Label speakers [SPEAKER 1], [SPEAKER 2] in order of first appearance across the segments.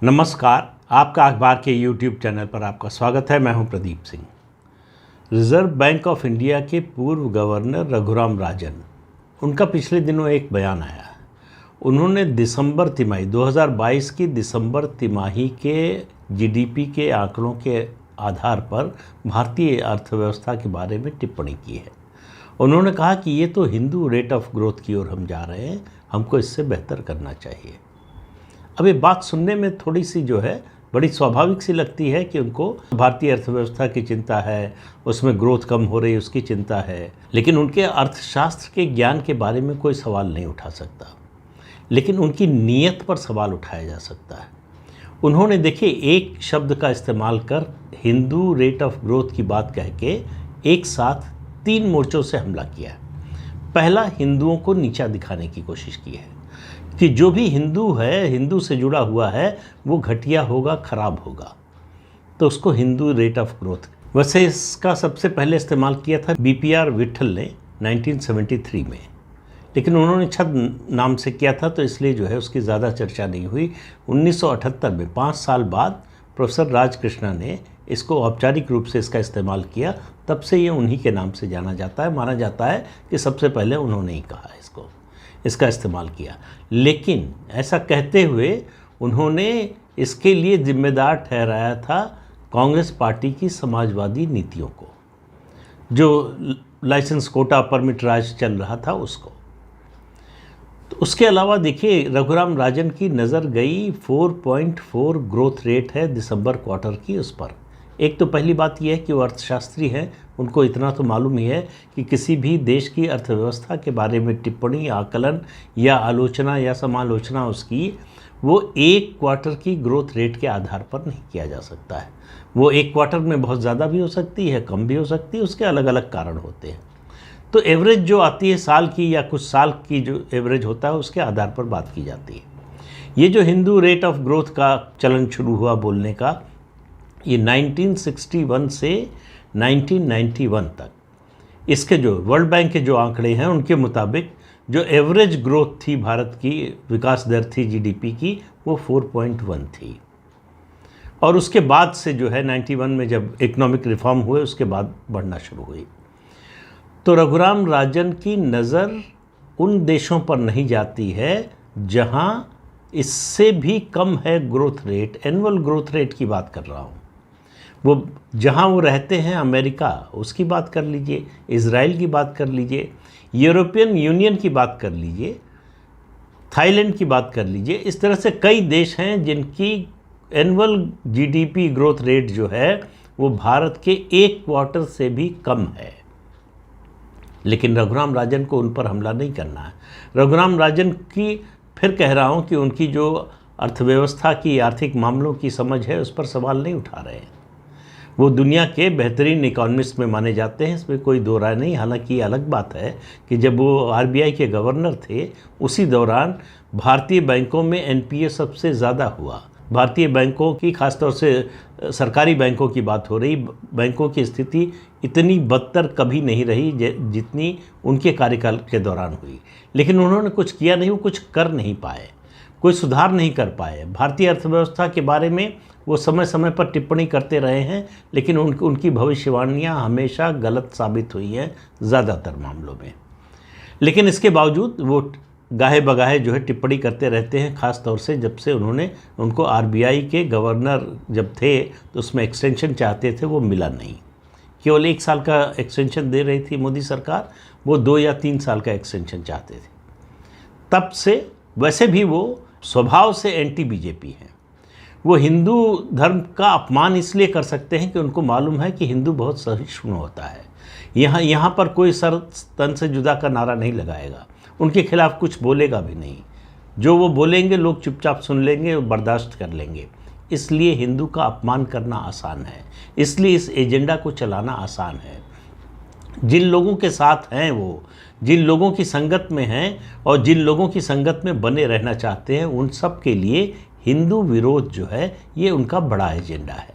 [SPEAKER 1] नमस्कार, आपका अखबार के YouTube चैनल पर आपका स्वागत है। मैं हूं Pradeep Singh. Reserve bank of India के पूर्व गवर्नर रघुराम राजन, उनका पिछले दिनों एक बयान आया। उन्होंने दिसंबर तिमाही 2022 की दिसंबर तिमाही के जीडीपी के आंकड़ों के आधार पर भारतीय अर्थव्यवस्था के बारे में टिप्पणी की है। उन्होंने कहा कि ये तो हिंदू रेट ऑफ ग्रोथ की ओर हम जा रहे हैं, हमको इससे बेहतर करना चाहिए। अब ये बात सुनने में थोड़ी सी बड़ी स्वाभाविक सी लगती है कि उनको भारतीय अर्थव्यवस्था की चिंता है, उसमें ग्रोथ कम हो रही उसकी चिंता है, लेकिन उनके अर्थशास्त्र के ज्ञान के बारे में कोई सवाल नहीं उठा सकता। लेकिन उनकी नीयत पर सवाल उठाया जा सकता है। उन्होंने देखिए एक शब्द का इस्तेमाल कर हिंदू रेट ऑफ ग्रोथ की बात कह के एक साथ 3 मोर्चों से हमला किया। पहला, हिंदुओं को नीचा दिखाने की कोशिश की है कि जो भी हिंदू है, हिंदू से जुड़ा हुआ है, वो घटिया होगा, खराब होगा, तो उसको हिंदू रेट ऑफ ग्रोथ। वैसे इसका सबसे पहले इस्तेमाल किया था बीपीआर विट्ठल ने 1973 में, लेकिन उन्होंने छद नाम से किया था, तो इसलिए उसकी ज़्यादा चर्चा नहीं हुई। 1978 में 5 साल बाद प्रोफेसर राजकृष्णा ने इसको औपचारिक रूप से इसका इस्तेमाल किया। तब से ये उन्हीं के नाम से जाना जाता है। माना जाता है कि सबसे पहले उन्होंने ही कहा इसका इस्तेमाल किया। लेकिन ऐसा कहते हुए उन्होंने इसके लिए जिम्मेदार ठहराया था कांग्रेस पार्टी की समाजवादी नीतियों को, जो लाइसेंस कोटा परमिट राज चल रहा था उसको। तो उसके अलावा देखिए रघुराम राजन की नज़र गई 4.4 ग्रोथ रेट है दिसंबर क्वार्टर की, उस पर। एक तो पहली बात यह है कि वो अर्थशास्त्री हैं, उनको इतना तो मालूम ही है कि किसी भी देश की अर्थव्यवस्था के बारे में टिप्पणी, आकलन या आलोचना या समालोचना उसकी वो एक क्वार्टर की ग्रोथ रेट के आधार पर नहीं किया जा सकता है। वो एक क्वार्टर में बहुत ज़्यादा भी हो सकती है, कम भी हो सकती है, उसके अलग अलग कारण होते हैं। तो एवरेज जो आती है साल की या कुछ साल की जो एवरेज होता है उसके आधार पर बात की जाती है। ये जो हिंदू रेट ऑफ ग्रोथ का चलन शुरू हुआ बोलने का, ये 1961 से 1991 तक, इसके जो वर्ल्ड बैंक के जो आंकड़े हैं उनके मुताबिक जो एवरेज ग्रोथ थी भारत की, विकास दर थी जीडीपी की, वो 4.1 थी। और उसके बाद से 91 में जब इकोनॉमिक रिफॉर्म हुए उसके बाद बढ़ना शुरू हुई। तो रघुराम राजन की नज़र उन देशों पर नहीं जाती है जहां इससे भी कम है growth rate. Annual growth rate की बात कर रहा हूं। वो जहां वो रहते हैं, अमेरिका, उसकी बात कर लीजिए, इज़राइल की बात कर लीजिए, यूरोपियन यूनियन की बात कर लीजिए, थाईलैंड की बात कर लीजिए। इस तरह से कई देश हैं जिनकी एनुअल जीडीपी ग्रोथ रेट वो भारत के एक क्वार्टर से भी कम है। लेकिन रघुराम राजन को उन पर हमला नहीं करना है। रघुराम राजन की, फिर कह रहा हूँ कि उनकी जो अर्थव्यवस्था की, आर्थिक मामलों की समझ है, उस पर सवाल नहीं उठा रहे हैं। वो दुनिया के बेहतरीन इकोनॉमिस्ट में माने जाते हैं, इसमें कोई दो राय नहीं। हालांकि ये अलग बात है कि जब वो आरबीआई के गवर्नर थे उसी दौरान भारतीय बैंकों में एनपीए सबसे ज़्यादा हुआ। भारतीय बैंकों की, खासतौर से सरकारी बैंकों की बात हो रही, बैंकों की स्थिति इतनी बदतर कभी नहीं रही जितनी उनके कार्यकाल के दौरान हुई। लेकिन उन्होंने कुछ किया नहीं, वो कुछ कर नहीं पाए, कोई सुधार नहीं कर पाए। भारतीय अर्थव्यवस्था के बारे में वो समय समय पर टिप्पणी करते रहे हैं, लेकिन उनकी भविष्यवाणियाँ हमेशा गलत साबित हुई हैं ज़्यादातर मामलों में। लेकिन इसके बावजूद वो गाहे बगाहे टिप्पणी करते रहते हैं, ख़ास तौर से जब से उनको आरबीआई के गवर्नर जब थे तो उसमें एक्सटेंशन चाहते थे, वो मिला नहीं। केवल 1 साल का एक्सटेंशन दे रही थी मोदी सरकार, वो 2 या 3 साल का एक्सटेंशन चाहते थे। तब से वैसे भी वो स्वभाव से एंटी बीजेपी हैं। वो हिंदू धर्म का अपमान इसलिए कर सकते हैं कि उनको मालूम है कि हिंदू बहुत सहिष्णु होता है। यहाँ पर कोई सर तन से जुदा का नारा नहीं लगाएगा, उनके खिलाफ कुछ बोलेगा भी नहीं। जो वो बोलेंगे लोग चुपचाप सुन लेंगे और बर्दाश्त कर लेंगे। इसलिए हिंदू का अपमान करना आसान है, इसलिए इस एजेंडा को चलाना आसान है। जिन लोगों के साथ हैं, वो जिन लोगों की संगत में हैं और जिन लोगों की संगत में बने रहना चाहते हैं, उन सब के लिए हिंदू विरोध ये उनका बड़ा एजेंडा है।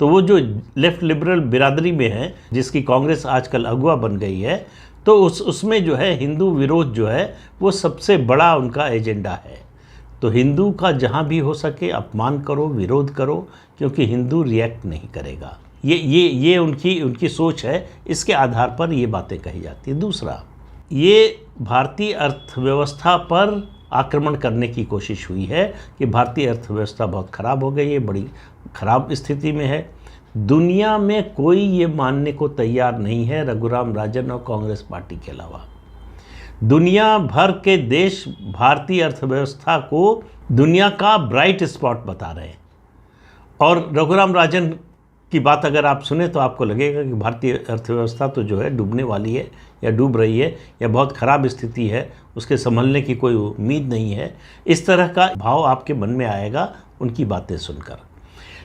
[SPEAKER 1] तो वो जो लेफ्ट लिबरल बिरादरी में है, जिसकी कांग्रेस आजकल अगुवा बन गई है, तो उसमें हिंदू विरोध वो सबसे बड़ा उनका एजेंडा है। तो हिंदू का जहाँ भी हो सके अपमान करो, विरोध करो, क्योंकि हिंदू रिएक्ट नहीं करेगा। ये उनकी सोच है। इसके आधार पर ये बातें कही जाती है। दूसरा, ये भारतीय अर्थव्यवस्था पर आक्रमण करने की कोशिश हुई है कि भारतीय अर्थव्यवस्था बहुत ख़राब हो गई है, बड़ी ख़राब स्थिति में है। दुनिया में कोई ये मानने को तैयार नहीं है, रघुराम राजन और कांग्रेस पार्टी के अलावा। दुनिया भर के देश भारतीय अर्थव्यवस्था को दुनिया का ब्राइट स्पॉट बता रहे हैं। और रघुराम राजन की बात अगर आप सुने तो आपको लगेगा कि भारतीय अर्थव्यवस्था तो जो है डूबने वाली है या डूब रही है या बहुत ख़राब स्थिति है, उसके संभलने की कोई उम्मीद नहीं है। इस तरह का भाव आपके मन में आएगा उनकी बातें सुनकर।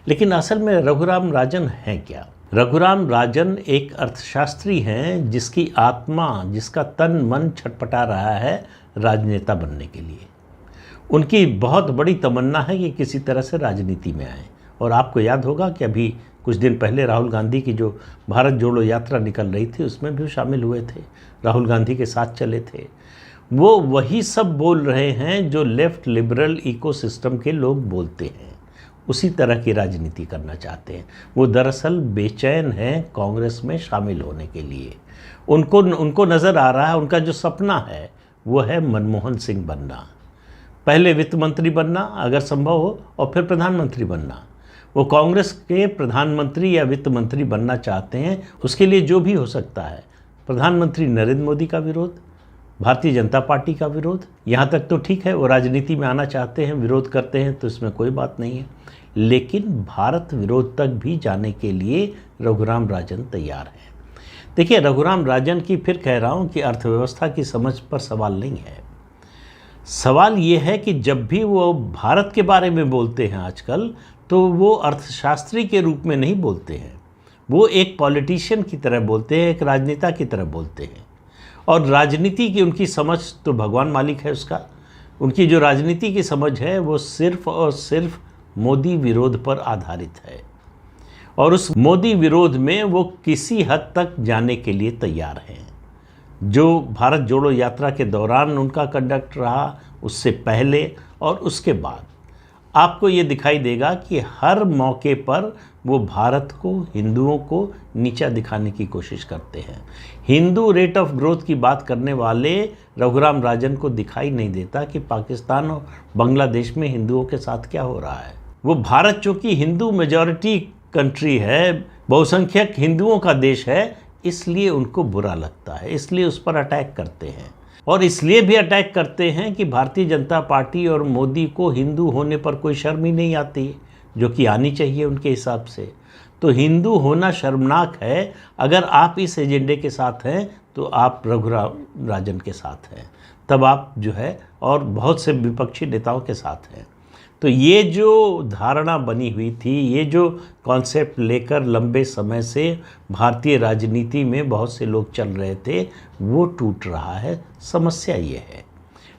[SPEAKER 1] लेकिन असल में रघुराम राजन हैं क्या? रघुराम राजन एक अर्थशास्त्री हैं जिसकी आत्मा, जिसका तन मन छटपटा रहा है राजनेता बनने के लिए। उनकी बहुत बड़ी तमन्ना है कि किसी तरह से राजनीति में आए। और आपको याद होगा कि अभी कुछ दिन पहले राहुल गांधी की जो भारत जोड़ो यात्रा निकल रही थी उसमें भी शामिल हुए थे, राहुल गांधी के साथ चले थे। वो वही सब बोल रहे हैं जो लेफ्ट लिबरल इकोसिस्टम के लोग बोलते हैं, उसी तरह की राजनीति करना चाहते हैं। वो दरअसल बेचैन हैं कांग्रेस में शामिल होने के लिए। उनको नज़र आ रहा है, उनका जो सपना है वो है मनमोहन सिंह बनना, पहले वित्त मंत्री बनना अगर संभव हो और फिर प्रधानमंत्री बनना। वो कांग्रेस के प्रधानमंत्री या वित्त मंत्री बनना चाहते हैं। उसके लिए जो भी हो सकता है, प्रधानमंत्री नरेंद्र मोदी का विरोध, भारतीय जनता पार्टी का विरोध, यहाँ तक तो ठीक है, वो राजनीति में आना चाहते हैं, विरोध करते हैं तो इसमें कोई बात नहीं है। लेकिन भारत विरोध तक भी जाने के लिए रघुराम राजन तैयार हैं। देखिए, रघुराम राजन की फिर कह रहा हूँ कि अर्थव्यवस्था की समझ पर सवाल नहीं है। सवाल ये है कि जब भी वो भारत के बारे में बोलते हैं आजकल, तो वो अर्थशास्त्री के रूप में नहीं बोलते हैं, वो एक पॉलिटिशियन की तरह बोलते हैं, एक राजनेता की तरह बोलते हैं। और राजनीति की उनकी समझ तो भगवान मालिक है उसका। उनकी जो राजनीति की समझ है वो सिर्फ और सिर्फ मोदी विरोध पर आधारित है। और उस मोदी विरोध में वो किसी हद तक जाने के लिए तैयार हैं। जो भारत जोड़ो यात्रा के दौरान उनका कंडक्ट रहा, उससे पहले और उसके बाद, आपको ये दिखाई देगा कि हर मौके पर वो भारत को, हिंदुओं को नीचा दिखाने की कोशिश करते हैं। हिंदू रेट ऑफ ग्रोथ की बात करने वाले रघुराम राजन को दिखाई नहीं देता कि पाकिस्तान और बांग्लादेश में हिंदुओं के साथ क्या हो रहा है। वो भारत चूँकि हिंदू मेजॉरिटी कंट्री है, बहुसंख्यक हिंदुओं का देश है, इसलिए उनको बुरा लगता है, इसलिए उस पर अटैक करते हैं। और इसलिए भी अटैक करते हैं कि भारतीय जनता पार्टी और मोदी को हिंदू होने पर कोई शर्म ही नहीं आती, जो कि आनी चाहिए उनके हिसाब से। तो हिंदू होना शर्मनाक है। अगर आप इस एजेंडे के साथ हैं तो आप रघुराम राजन के साथ हैं, तब आप जो है और बहुत से विपक्षी नेताओं के साथ हैं। तो ये जो धारणा बनी हुई थी, ये जो कॉन्सेप्ट लेकर लंबे समय से भारतीय राजनीति में बहुत से लोग चल रहे थे, वो टूट रहा है। समस्या ये है,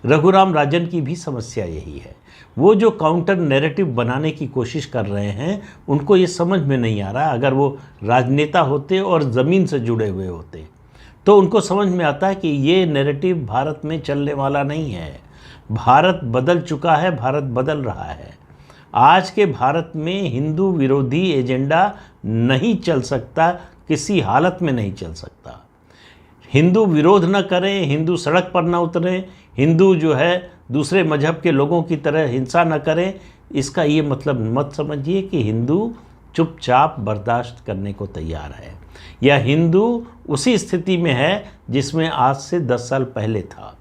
[SPEAKER 1] रघुराम राजन की भी समस्या यही है। वो जो काउंटर नैरेटिव बनाने की कोशिश कर रहे हैं, उनको ये समझ में नहीं आ रहा। अगर वो राजनेता होते और ज़मीन से जुड़े हुए होते तो उनको समझ में आता है कि ये नैरेटिव भारत में चलने वाला नहीं है। भारत बदल चुका है, भारत बदल रहा है। आज के भारत में हिंदू विरोधी एजेंडा नहीं चल सकता, किसी हालत में नहीं चल सकता। हिंदू विरोध न करें, हिंदू सड़क पर न उतरें, हिंदू जो है दूसरे मजहब के लोगों की तरह हिंसा न करें, इसका ये मतलब मत समझिए कि हिंदू चुपचाप बर्दाश्त करने को तैयार है, या हिंदू उसी स्थिति में है जिसमें आज से 10 साल पहले था,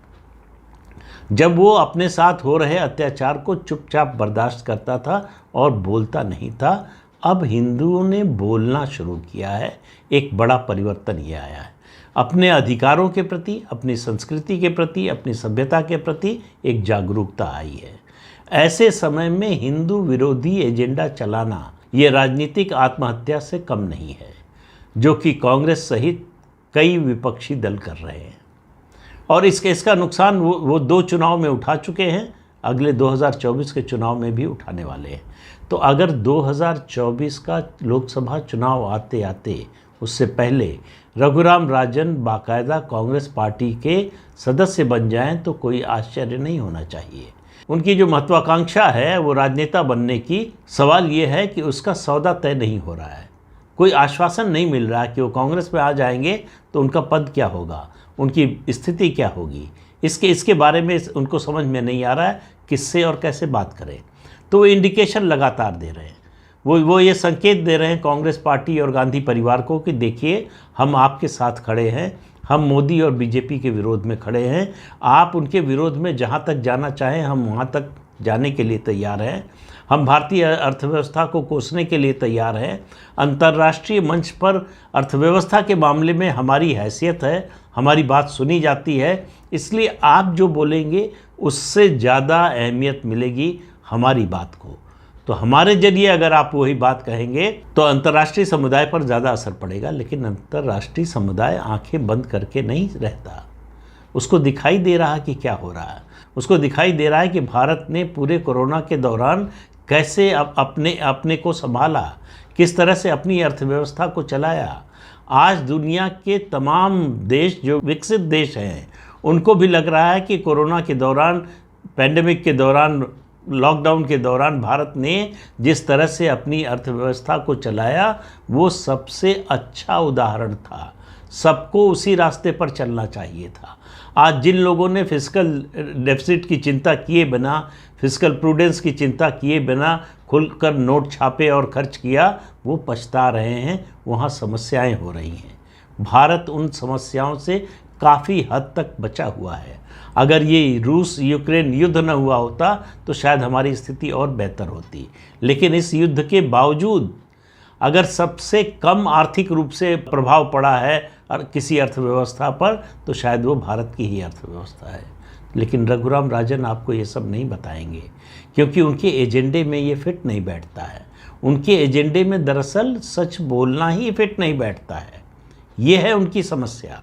[SPEAKER 1] जब वो अपने साथ हो रहे अत्याचार को चुपचाप बर्दाश्त करता था और बोलता नहीं था। अब हिंदुओं ने बोलना शुरू किया है। एक बड़ा परिवर्तन ये आया है। अपने अधिकारों के प्रति, अपनी संस्कृति के प्रति, अपनी सभ्यता के प्रति एक जागरूकता आई है। ऐसे समय में हिंदू विरोधी एजेंडा चलाना ये राजनीतिक आत्महत्या से कम नहीं है, जो कि कांग्रेस सहित कई विपक्षी दल कर रहे हैं। और इसका नुकसान वो 2 चुनाव में उठा चुके हैं, अगले 2024 के चुनाव में भी उठाने वाले हैं। तो अगर 2024 का लोकसभा चुनाव आते आते उससे पहले रघुराम राजन बाकायदा कांग्रेस पार्टी के सदस्य बन जाएं तो कोई आश्चर्य नहीं होना चाहिए। उनकी जो महत्वाकांक्षा है वो राजनेता बनने की, सवाल ये है कि उसका सौदा तय नहीं हो रहा है। कोई आश्वासन नहीं मिल रहा कि वो कांग्रेस में आ जाएंगे तो उनका पद क्या होगा, उनकी स्थिति क्या होगी, इसके बारे में उनको समझ में नहीं आ रहा है किससे और कैसे बात करें। तो वो इंडिकेशन लगातार दे रहे हैं, वो ये संकेत दे रहे हैं कांग्रेस पार्टी और गांधी परिवार को कि देखिए हम आपके साथ खड़े हैं, हम मोदी और बीजेपी के विरोध में खड़े हैं, आप उनके विरोध में जहाँ तक जाना चाहें हम वहाँ तक जाने के लिए तैयार हैं, हम भारतीय अर्थव्यवस्था को कोसने के लिए तैयार हैं, अंतर्राष्ट्रीय मंच पर अर्थव्यवस्था के मामले में हमारी हैसियत है, हमारी बात सुनी जाती है, इसलिए आप जो बोलेंगे उससे ज़्यादा अहमियत मिलेगी हमारी बात को। तो हमारे जरिए अगर आप वही बात कहेंगे तो अंतर्राष्ट्रीय समुदाय पर ज़्यादा असर पड़ेगा, लेकिन अंतर्राष्ट्रीय समुदाय आंखें बंद करके नहीं रहता। उसको दिखाई दे रहा कि क्या हो रहा है, उसको दिखाई दे रहा है कि भारत ने पूरे कोरोना के दौरान कैसे अपने को संभाला, किस तरह से अपनी अर्थव्यवस्था को चलाया। आज दुनिया के तमाम देश जो विकसित देश हैं उनको भी लग रहा है कि कोरोना के दौरान, पैंडेमिक के दौरान, लॉकडाउन के दौरान भारत ने जिस तरह से अपनी अर्थव्यवस्था को चलाया वो सबसे अच्छा उदाहरण था। सबको उसी रास्ते पर चलना चाहिए था। आज जिन लोगों ने फिस्कल डेफिसिट की चिंता किए बिना, फिस्कल प्रूडेंस की चिंता किए बिना खुलकर नोट छापे और खर्च किया, वो पछता रहे हैं, वहाँ समस्याएं हो रही हैं। भारत उन समस्याओं से काफ़ी हद तक बचा हुआ है। अगर ये रूस यूक्रेन युद्ध न हुआ होता तो शायद हमारी स्थिति और बेहतर होती, लेकिन इस युद्ध के बावजूद अगर सबसे कम आर्थिक रूप से प्रभाव पड़ा है किसी अर्थव्यवस्था पर तो शायद वो भारत की ही अर्थव्यवस्था है। लेकिन रघुराम राजन आपको ये सब नहीं बताएंगे, क्योंकि उनके एजेंडे में ये फिट नहीं बैठता है। उनके एजेंडे में दरअसल सच बोलना ही फिट नहीं बैठता है। ये है उनकी समस्या।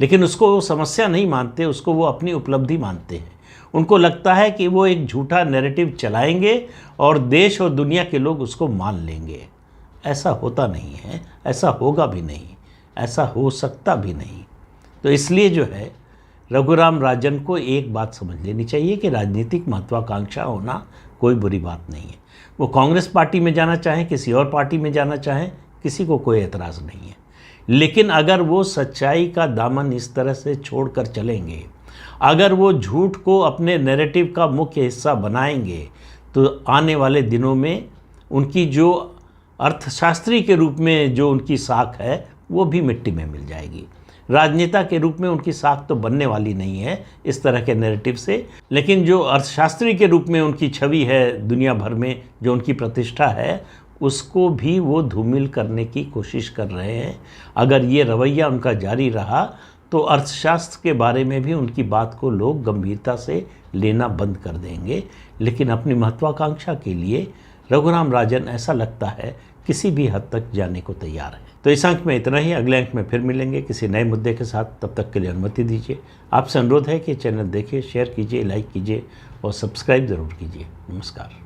[SPEAKER 1] लेकिन उसको वो समस्या नहीं मानते, उसको वो अपनी उपलब्धि मानते हैं। उनको लगता है कि वो एक झूठा नैरेटिव चलाएंगे और देश और दुनिया के लोग उसको मान लेंगे। ऐसा होता नहीं है, ऐसा होगा भी नहीं, ऐसा हो सकता भी नहीं। तो इसलिए जो है रघुराम राजन को एक बात समझ लेनी चाहिए कि राजनीतिक महत्वाकांक्षा होना कोई बुरी बात नहीं है। वो कांग्रेस पार्टी में जाना चाहें, किसी और पार्टी में जाना चाहें, किसी को कोई एतराज़ नहीं है। लेकिन अगर वो सच्चाई का दामन इस तरह से छोड़कर चलेंगे, अगर वो झूठ को अपने नैरेटिव का मुख्य हिस्सा बनाएंगे, तो आने वाले दिनों में उनकी जो अर्थशास्त्री के रूप में जो उनकी साख है वो भी मिट्टी में मिल जाएगी। राजनेता के रूप में उनकी साख तो बनने वाली नहीं है इस तरह के नैरेटिव से, लेकिन जो अर्थशास्त्री के रूप में उनकी छवि है दुनिया भर में, जो उनकी प्रतिष्ठा है, उसको भी वो धूमिल करने की कोशिश कर रहे हैं। अगर ये रवैया उनका जारी रहा तो अर्थशास्त्र के बारे में भी उनकी बात को लोग गंभीरता से लेना बंद कर देंगे। लेकिन अपनी महत्वाकांक्षा के लिए रघुराम राजन ऐसा लगता है किसी भी हद तक जाने को तैयार है। तो इस अंक में इतना ही। अगले अंक में फिर मिलेंगे किसी नए मुद्दे के साथ। तब तक के लिए अनुमति दीजिए। आपसे अनुरोध है कि चैनल देखिए, शेयर कीजिए, लाइक कीजिए और सब्सक्राइब ज़रूर कीजिए। नमस्कार।